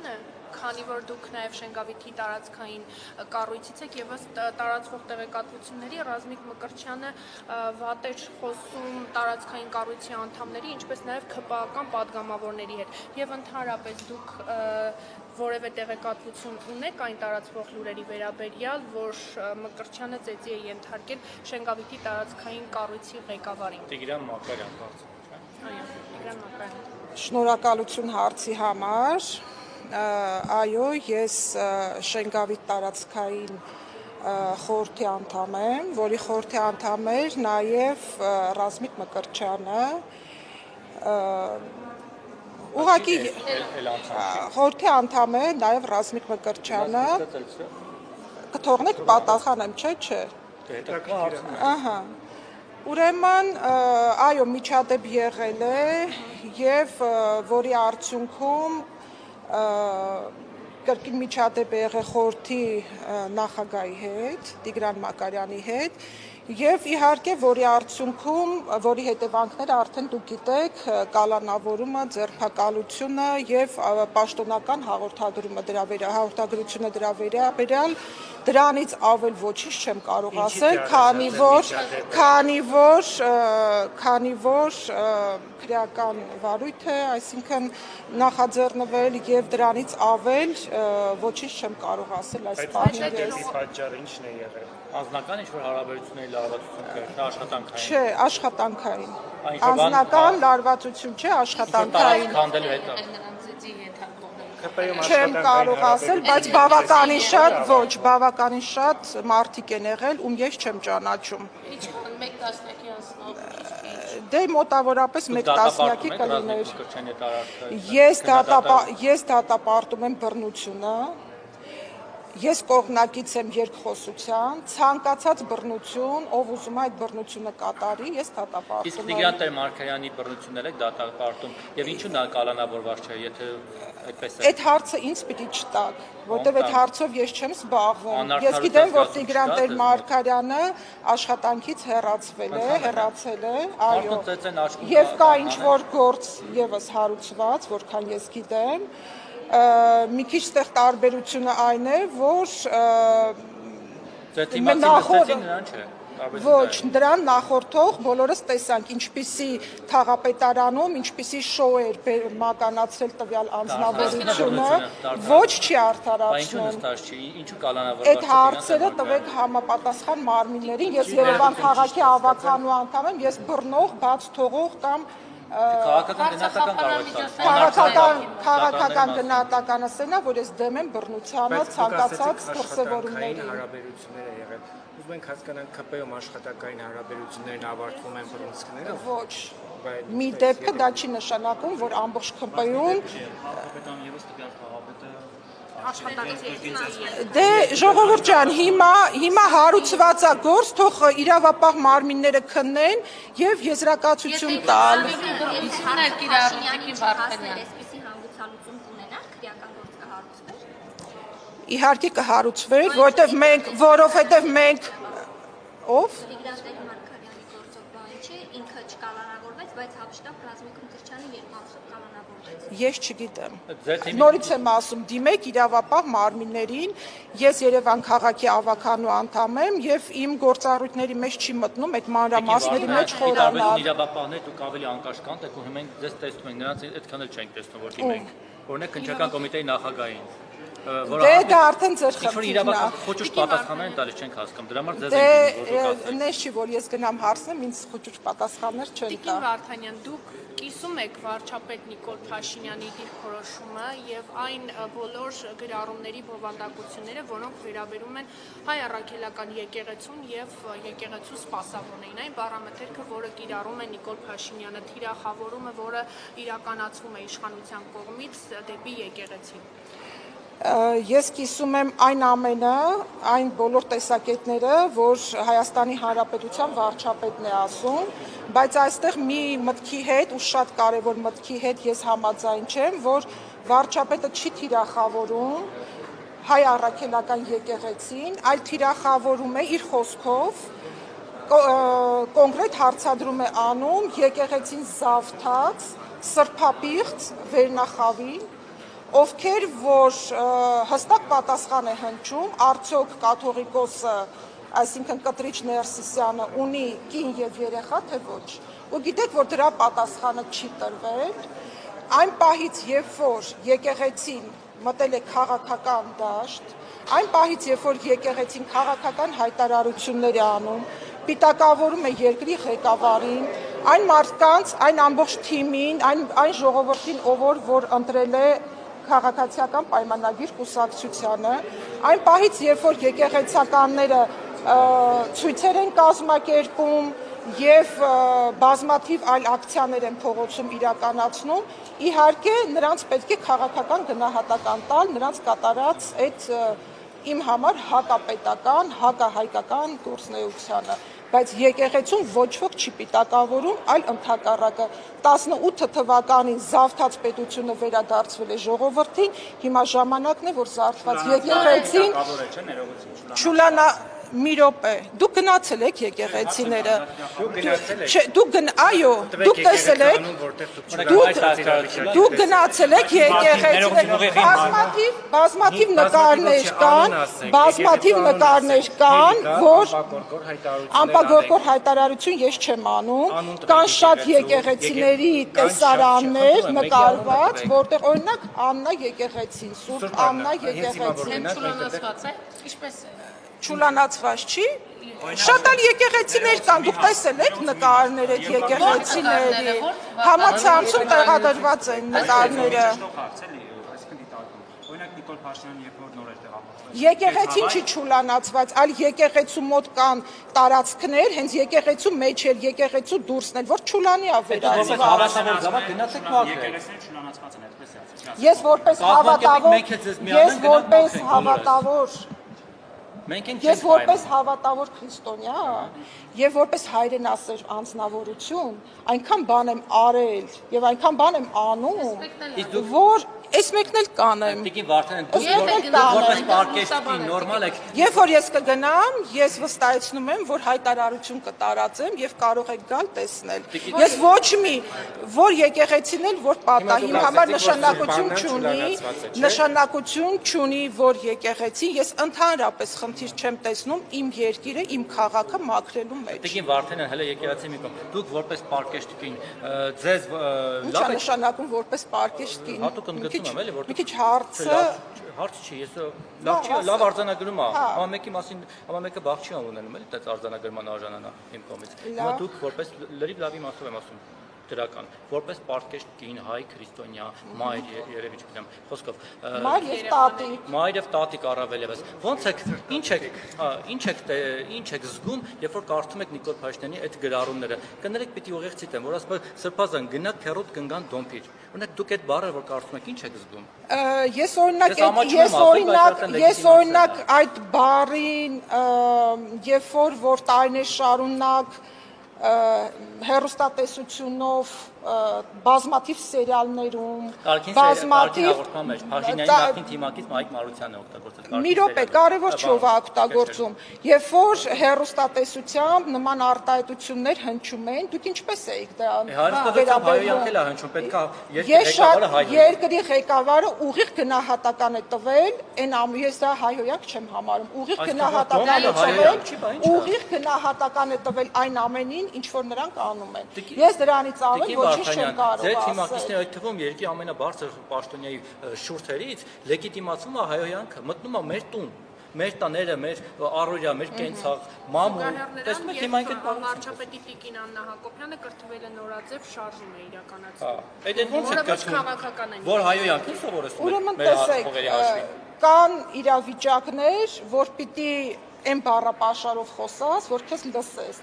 Մկրտչյան է, քանի որ դուք նաև Շենգավիթի տարածքային կառույցից եք եւ ըստ տարածվող տեղեկատվությունների Ռազմիկ Մկրտչյանը վատ էր խոսում տարածքային կառույցի անդամների, ինչպես նաև ՔՊԱ-ական падգամավորների հետ եւ ընդհանրապես դուք որևէ տեղեկատվություն ունեք այն տարածվող լուրերի վերաբերյալ, որ Մկրտչյանը ծեծի է ենթարկել Շենգավիթի տարածքային կառույցի ղեկավարին։ Տիգրան Մակարյան բարձր։ Այո, Տիգրան Մակարյան։ Շնորհակալություն հարցի համար։ Այո, ես Շենգավիթ տարածքային խորհրդի անդամ եմ, որի խորհրդի անդամ էր նաև Ռազմիկ Մկրտչյանը։ Ուղղակի խորհրդի անդամ է նաև Ռազմիկ Մկրտչյանը։ Կթողնեք պատասխանեմ, չէ։ Ահա։ Ուրեմն, այո, միջադեպ եղել է եւ որի արդյունքում կրկին միջադեպ եղել խորհրդի նախագահի հետ, Տիգրան Մակարյանի հետ եւ իհարկե որի արդյունքում, որի հետևանքները արդեն դուք գիտեք, կալանավորումը, ձերբակալությունը եւ պաշտոնական հաղորդագրությունը դրա վերաբերյալ դրանից ավել ոչինչ չեմ կարող ասել, քանի որ քրեական վարույթ է, այսինքն նախաձեռնվել եւ դրանից ավել ոչինչ չեմ կարող ասել այս պահին։ Պատճառը ինչն է եղել։ Անձնական ինչ-որ հարաբերությունների լարվածություն կա, աշխատանքային։ Չէ, աշխատանքային։ Անձնական լարվածություն չէ, աշխատանքային։ Քանդելու հետ։ Չեմ կարող ասել, բայց բավականին շատ մարդիկ են եղել, ում ես չեմ ճանաչում։ Ինչքան 1 տասնյակի անցնող։ Դե մոտավորապես 1 տասնյակի կլիներ։ Ես դատապարտում եմ բռնությունը։ Ես կողմնակից եմ երկխոսության, ցանկացած բռնություն, ով ուզում է այդ բռնությունը կատարի, ես դատապարտում եմ։ Իսկ Տիգրան Տեր-Մարկարյանի բռնությունն եք դատապարտում, եւ ինչու նա կալանավորված չէ, եթե այդպես է։ Այդ հարցը ինձ պիտի չտաք, որտեվ այդ հարցով ես չեմ զբաղվում։ Ես գիտեմ, որ Տիգրան Տեր-Մարկարյանը աշխատանքից հեռացել է, այո։ Եվ կա ինչ-որ գործ եւս հարուցված, որքան ես գիտեմ։ Մի քիչ ստեղ տարբերությունը այն է, որ ոչ, դրան նախորդող բոլորս տեսանք, ինչպիսի թաղապետարանում, ինչպիսի շոու էր մականացել տվյալ անձնավորությունը, ոչ չի արդարացնում։ Այդ հարցերը տվեք համապատասխան մարմիններին, ես Երևան քաղաքի ավականու անդամ եմ, ես բռնող, բաց թողող կամ քաղաքական գնահատականը սենա, որ ես դեմ եմ բռնությանը, ցանկացած դրսևորումների։ Ուզում ենք հասկանանք ՔՊ-ում աշխատակային հարաբերություններն ավարտվում են բռնցքներով։ Ոչ։ Մի դեպքը դա չի նշանակում, որ ամբողջ ՔՊ-ում Դե ժողովուրդ ջան, հիմա հարուցված է գործ, թող իրավապահ մարմինները քննեն եւ եզրակացություն տալ։ Իհարկե կհարուցվեր, որովհետեւ մենք ով Ես չգիտեմ։ Նորից եմ ասում, դիմեք իրավապահ մարմիններին, ես Երևան քաղաքի ավականու անդամ եմ եւ իմ գործառույթների մեջ չի մտնում այդ մանրամասների մեջ խորանալ։ Իրավապահներ դուք ավելի անկաշկանդ եք ու հիմա ձեզ տեսնում ենք, նրանց այդքան էլ չենք տեսնում, որ դիմենք։ Օրինակ քննչական կոմիտեի նախագահին։ Դե դա արդեն ձեր խնդիրն է։ Խոճուճ պատասխաններ տալիս չենք հասկանում։ Դրա համար ձեզ ենք նես չի, որ ես գնամ հարցնեմ, ինձ խոճուճ պատասխաններ չեն տա։ Տիկին Վարդանյան, դուք կիսում եք վարչապետ Նիկոլ Փաշինյանի դիրքորոշումը եւ այն բոլոր գրառումների բովանդակությունները, որոնք վերաբերում են հայ առաքելական եկեղեցուն եւ եկեղեցու սպասավորներին, այն բառամթերքը, որը կիրառում է Նիկոլ Փաշինյանը, թիրախավորումը, որը իրականացվում է իշխանության կողմից դեպի եկեղեցին։ Ես կիսում եմ այն ամենը, այն բոլոր տեսակետները, որ Հայաստանի Հանրապետության վարչապետն է ասում, բայց այստեղ մի մտքի հետ ու շատ կարևոր մտքի հետ ես համաձայն չեմ, որ վարչապետը չի թիրախավորում հայ առաքելական եկեղեցին, այլ թիրախավորում է իր խոսքով, կոնկրետ հարցադրում է անում եկեղեցին զավթած, սրբապիղծ վերնախավին, ովքեր որ հստակ պատասխան է հնչում, արդյոք կաթողիկոսը, այսինքն Կտրիչ Ներսիսյանը ունի կին եւ երեխա, թե ոչ։ Ու գիտեք, որ դրա պատասխանը չի տրվել, այն պահից, երբ որ եկեղեցին մտել է քաղաքական դաշտ, այն պահից, երբ որ եկեղեցին քաղաքական հայտարարություններ է անում, պիտակավորում է երկրի ղեկավարին, այն մարդկանց, այն ամբողջ թիմին, այն ժողովրդին, որ ընտրել է քաղաքացիական պայմանագիր կուսակցությանը, այն պահից, երբ որ եկեղեցականները ցույցեր են կազմակերպում եւ բազմաթիվ այլ ակցիաներ են փողոցում իրականացնում, իհարկե նրանց պետք է քաղաքական գնահատական տալ, նրանց կատարած այդ իմ համար հակապետական, հակահայկական գործունեությանը, բայց եկեղեցում ոչ ոք չի պիտակավորում, այլ ընդհակառակը 18 թվականին զավթած պետությունը վերադարձվել է ժողովրդին, հիմա ժամանակն է, որ զարթված եկեղեցին Չուլանա մի րոպե, դուք գնացել եք եկեղեցիները, այո, դուք տեսել եք, դուք գնացել եք եկեղեցիները, բազմաթիվ նկարներ կան, որ անպագորգոր հայտարարություն ես չեմ անում, կան շատ եկեղեցիների տեսարաններ նկարված, որտեղ օրինակ Աննա եկեղեցին, Սուրբ Աննա եկեղեցին, Չուլանացված չի, շատ այլ եկեղեցիներ կան, դուք տեսել եք նկարներ այդ եկեղեցիների, համացանցում տեղադրված են նկարները։ Եկեղեցին չի չուլանացված, այլ եկեղեցու մոտ կան տարածքներ, հենց եկեղեցու մեջ էլ, եկեղեցու դուրսն էլ, որ չուլանի ա վերածված։ Ես որպես հավատավոր քրիստոնյա եւ որպես հայրենասեր անձնավորություն այնքան բան եմ արել եւ այնքան բան եմ անում, որ այս մեկն էլ կանեմ։ Տիկին Վարդան, դուք որպես պարկեշտի նորմալ եք։ Երբ որ ես կգնամ, ես վստահեցնում եմ, որ հայտարարություն կտարածեմ եւ կարող եք գալ տեսնել։ Ես ոչ մի որ եկեղեցին էլ որ պատահի համար նշանակություն չունի, որ եկեղեցին, ես ընդհանրապես խնդիր չեմ տեսնում իմ երկիրը, իմ քաղաքը մաքրելու մեջ։ Տիկին Վարդան, հələ եկեղեցի մի կողմ։ Դուք որպես պարկեշտի ձեզ լավ է նշանակում որպես պարկեշտի։ Մի քիչ հարցը չի, ես լավ արձանագրում եմ, ամենի մասին, ամենը բախ չի ունենում, էլի, դա արձանագրման արժանանա իմ կողմից։ Հիմա դուք որպես լրիվ լավի մասով եմ ասում, դրական, որպես պարկեշտ կին հայ քրիստոնյա, մայր երևի չգիտեմ, խոսքով։ Մայր եւ տատիկ առավել եւս։ Ոնց եք, ինչ եք զգում, երբ որ կարդում եք Նիկոլ Փաշինյանի այդ գրառումները։ Կներեք պիտի ուղիղ ցիտեմ, որ ասում է Սրբազան գնա քերոտ կնգան Դոմպիր։ Օրինակ դուք այդ բառը որ կարդում եք, ինչ եք զգում։ Ես օրինակ այդ բառին, երբ որ տարիներ շարունակ հեռուստատեսությունով բազմաթիվ սերիալներում, բազմաթիվ Փաշինյանի նախին թիմակից Մայիկ Մարությանը օգտագործել։ Մի րոպե, կարևոր չի ով է օգտագործում։ Երբ որ հեռուստատեսությամբ նման արտահայտություններ հնչում են, դուք ինչպես եք դրան երկրի ղեկավարը ուղիղ գնահատական է տվել, ես դա հայհոյանք չեմ համարում, ուղիղ գնահատական է տվել այն ամենին, ինչ որ նրանք անում են։ Ես դրանից ավել ոչինչ չեմ կարող ասել։ Ձեր թիմակիցները այդ թվում երկրի ամենաբարձր պաշտոնյայի շուրթերից լեգիտիմացվում է հայհոյանքը, մտնում է մեր տուն, մեր տաները, մեր առօրյա, մեր կենցաղ, մամուլ։ Տեսնում եք հիմա այդ վարչապետի Տիկին Աննա Հակոբյանը կրթվել է նորաձև շարժում է իրականացնում։ Այդ ոնց է կրթվում, որ հայհոյանքն սովորեցնում ուրեմն տեսեք, կան իրավիճակներ, որ պիտի Այն բառապաշարով խոսած, որ քեզ լսեն,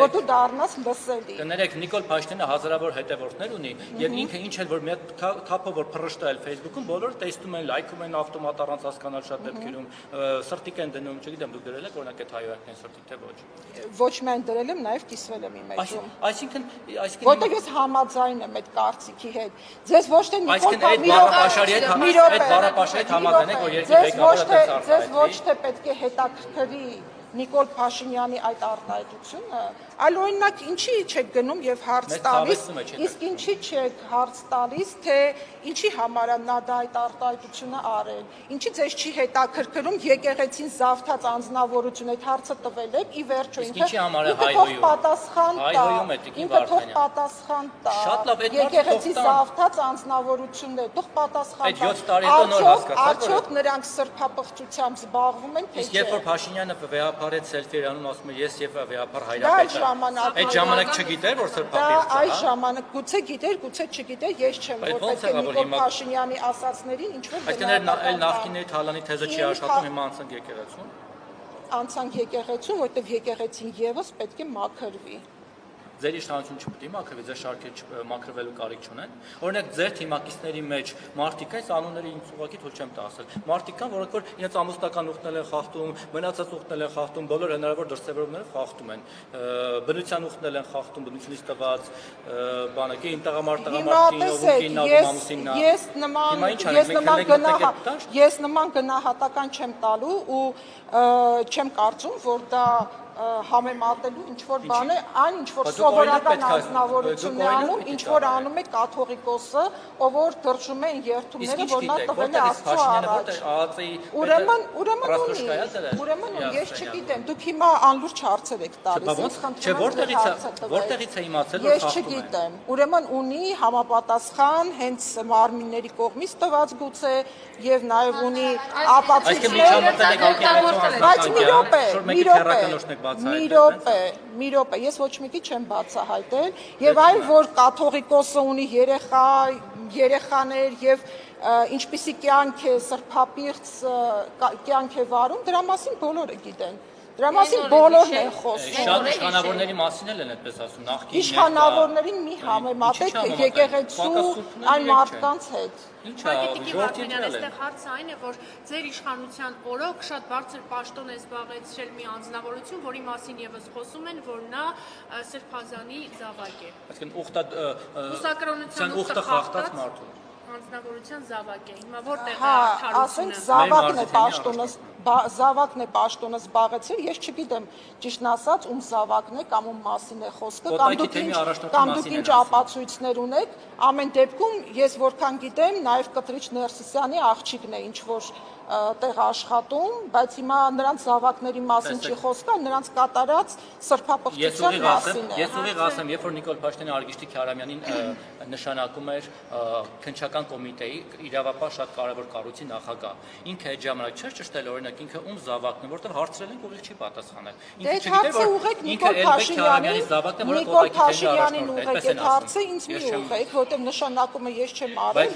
որ դու դառնաս լսելի։ Կներեք, Նիկոլ Փաշինյանը հազարավոր հետևորդներ ունի, եւ ինքը ինչ էլ որ մի թափով որ փռշտել Facebook-ում, բոլորը տեսնում են, լայքում են ավտոմատ առանց հասկանալ շատ դեպքերում, սրտիկ են դնում, չգիտեմ, դուք դրել եք օրինակ այդ հայոյանքն սրտիկ թե ոչ։ Ոչ միայն դրել եմ, նաեւ կիսվել եմ իմ էջում։ Այսինքն որտեղ ես համաձայն եմ այդ կարծիքի հետ։ Ձեզ ոչ թե Նիկոլ Փաշինյանի Ձեզ ոչ թե պետք է հետաքրքրի Նիկոլ Փաշինյանի այդ արտահայտությունը, Այլ օրինակ ինչի չեք գնում եւ հարց տալիս, իսկ ինչի չեք հարց տալիս, թե ինչի համար է նա դա այդ արտահայտությունը արել։ Ինչի ձեզ չի հետաքրքրում եկեղեցին զավթած անձնավորություն այդ հարցը տվել եք, ի վերջո ինքը պատասխան տա։ Ինքը թող պատասխան տա։ Եկեղեցի զավթած անձնավորություններ, թող պատասխան տա։ Արդյոք նրանք սրբապղծությամբ զբաղվում են, թե չէ։ Իսկ երբ որ Փաշինյանը վեհապարեց սելֆիերանում ասում է ես եւ վեհապար հայրապետը, այդ ժամանակ չգիտեր որ սրբապղծ է։ Այդ ժամանակ գուցե գիտեր, գուցե չգիտեր, ես չեմ որ պետք է Նիկոլ Փաշինյանի ասածներին ինչ որ Այսինքն այլ նախկինների թալանի թեզը չի աշխատում, հիմա անցանք եկեղեցուն։ Անցանք եկեղեցուն, որտեղ եկեղեցին եւս պետք է մաքրվի։ Ձեր իշխանություն չպետք է մաքրվի, ձեր շարքերը մաքրվելու կարիք չունեն։ Օրինակ ձեր թիմակիցների մեջ մարդիկ այս անունները ինձ ուղղակի թույլ չեմ տա ասել։ Մարդիկ կան, որոնք որ իրենց ամուսնական ուխտնել են խախտում, մնացած ուխտնել են խախտում, բոլոր հնարավոր դրսևորումները խախտում են։ Բնության ուխտնել են խախտում, բնությունից տված բանը, կին ես նման գնահատական չեմ տալու ու չեմ կարծում, որ դա համեմատելու ինչ որ բան է, այն ինչ որ սովորական անձնավորությունն է անում, ինչ որ անում է կաթողիկոսը, ով որ դրժում է երթումները, որ նա տվել է Աստծո առաջ։ Ուրեմն ես չգիտեմ, դուք հիմա անլուրջ հարցեր եք տալիս, որտեղից է իմացել, որ ես չգիտեմ, ուրեմն ունի համապատասխան հենց մարմինների կողմից տված գուցե եւ նաեւ ունի ապացույցներ, բայց մի րոպե, ես ոչ մեկի չեմ բացահայտել եւ այն որ կաթողիկոսը ունի երեխաներ եւ ինչպիսի կյանք է սրբապիղծ կյանք է վարում, դրա մասին բոլորը գիտեն։ Դրա մասին բոլորն են խոսում։ Շատ իշխանավորների մասին են այդպես ասում, նախկին իշխանավորներին մի համեմատեք եկեղեցու այն մարդկանց հետ։ Այստեղ հարցը այն է, որ ձեր իշխանության օրոք շատ բարձր պաշտոն է զբաղեցրել մի անձնավորություն, որի մասին եւս խոսում են, որ նա սրբազանի զավակ է։ Այսինքն ուխտը խախտած մարդու անձնավորության զավակ է։ Հիմա որտեղ է արդարությունը։ Զավակն է պաշտոնը զբաղեցրել, ես չգիտեմ ճիշտն ասած ում զավակն է կամ ում մասին է խոսքը, կամ դուք ինչ ապացույցներ ունեք, ամեն դեպքում ես որքան գիտեմ, նաև Կտրիչ Ներսիսյանի աղջիկն է ինչ որ տեղ աշխատում, բայց հիմա նրանց զավակների մասին չի խոսքը, նրանց կատարած սրբապղծության մասին է։ Ես ուղիղ ասեմ, երբ որ Նիկոլ Փաշինյանը Արգիշտի Քարամյանին նշանակում էր քննչական կոմիտեի իրավապահ շատ կարևոր կառույցի նախագահ, ինքը այդ ժամանակ չէր ճշտել օրինակ ինքը ում զավակն է, որտեղ հարցրել են ուղիղ չի պատասխանել։ Ինքը չգիտեր որ ինքը Էլբեկ Քարամյանի զավակն է, որը ուղղակի ուղղակի այդ հարցը ինձ մի ուղղեք, որտեղ նշանակումը ես չեմ արել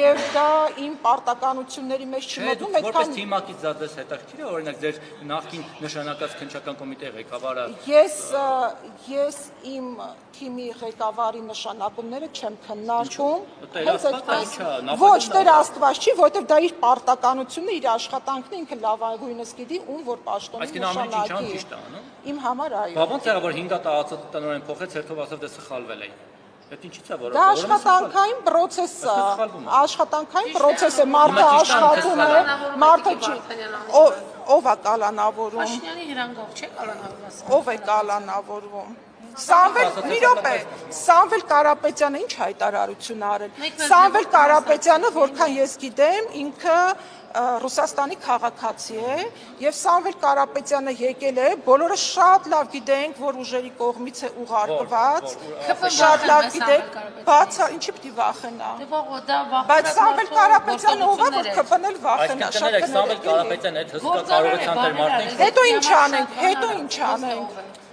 եւ դա իմ պարտականությունների մեջ չմտնում այդքան որպես թիմակից զատես հետաքրքիր է օրինակ ձեր նախկին նշանակած քննչական կոմիտեի ղեկավարը ես իմ թիմի ղեկավարի նշանակումները չեմ քննարկում հենց այդպես ոչ Տեր Աստված չի որովհետեւ դա իր պարտականությունն է իր աշխատանքն է ինքը լավագույնս գիտի ում որ պաշտոնի նշանակի իմ համար այո բա ոնց է որ 5 տարածը տնօրեն փոխեց հերթով ասավ դե սխալվել է Այդ ինչի՞ց է որ դա աշխատանքային process է, աշխատանքային process է, մարդը աշխատում է, մարդը չի, ով է կալանավորում։ Փաշինյանի հրանգով չէ կալանավորվում։ Ով է կալանավորվում։ Մի րոպե, Սամվել Կարապետյանը ինչ հայտարարություն արել։ Սամվել Կարապետյանը, որքան ես գիտեմ, ինքը Ռուսաստանի քաղաքացի է եւ Սամվել Կարապետյանը եկել է, բոլորը շատ լավ գիտենք, որ ուժերի կողմից է ուղարկված, շատ լավ գիտենք, բաց ինչի՞ պիտի վախենա։ Բայց Սամվել Կարապետյանը ով է, որ ԿՊՆ-ել վախենա, շատ Սամվել Կարապետյանը այդ հսկա կարողության դեր մարդն է։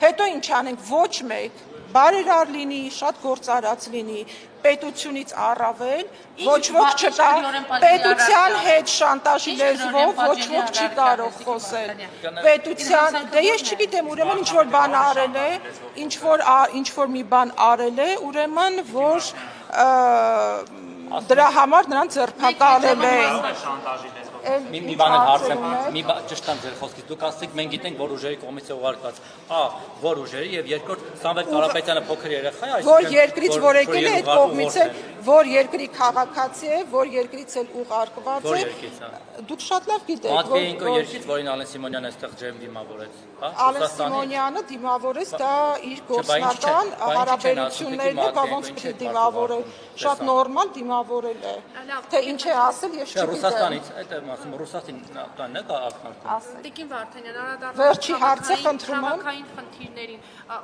Հետո ինչ անենք, ոչ մեկ բարերար լինի, շատ գործարած լինի, պետությունից առավել, ոչ ոք չկա, պետության հետ շանտաժի լեզվով ոչ ոք չի կարող խոսել, պետության, դե ես չգիտեմ, ուրեմն ինչ-որ բան արել է, ինչ-որ մի բան արել է, ուրեմն, որ դրա համար նրան ձերբակալել են, մի բան հարցեմ, ճշտ եմ ձեր խոսքից։ Դուք ասացիք, մենք գիտենք, որ ուժերի կողմից է ուղարկված։ Որ ուժերի եւ երկրորդ Սամվել Կարապետյանը փոքր երեխա է, որ երկրից որ եկել է այդ կողմից է, որ երկրի քաղաքացի է, որ երկրից էլ ուղարկված է։ Դուք շատ լավ գիտեք, Մատվեենկո երկրից, որին Ալեն Սիմոնյանը այստեղ ջեմ դիմավորեց, հա? Ալեն Սիմոնյանը դիմավորեց, դա իր գործնական հարաբերություններն է, բա ոնց պետք է դիմավորել, շատ նորմալ դիմավորել է։ Թե ինչ է ասել, ես չգիտեմ։ Ռուսաստանից, այդ եմ ասում, Ռուսաստանն է ակնարկում։ Տիկին Վարդանյան, անդրադառնալով Վերջի հարցը խնդրում եմ։ Քաղաքային խնդիրներին,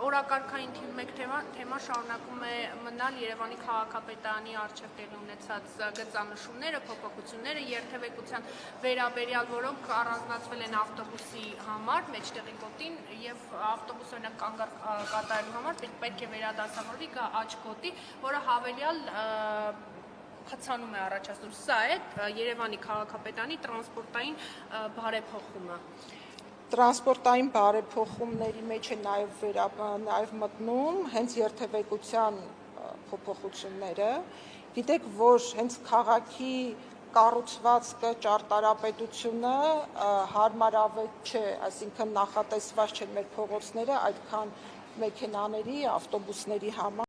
օրակարգային թիվ 1 թեմա շարունակում է մնալ Երևանի քաղաքապետարանի առջև տեղի ունեցած գծանշումները, փոփոխությունները, երթևեկության վերաբերյալ, որոնք առանձնացվել են ավտոբուսի համար, մեջտեղի գոտին եւ ավտոբուսը օրինակ կանգառ կատարելու համար պետք է վերադասավորվի գա աջ գոտի, որը հավելյալ խցանում է առաջացնում։ Սա է Երևանի քաղաքապետարանի տրանսպորտային բարեփոխումը։ Տրանսպորտային բարեփոխումների մեջ է նաև մտնում հենց երթևեկության փոփոխությունները։ Գիտեք, որ հենց քաղաքի կառուցվածքը, ճարտարապետությունը հարմարավետ չէ, այսինքն նախատեսված չեն մեր փողոցները այդքան մեքենաների, ավտոբուսների համար։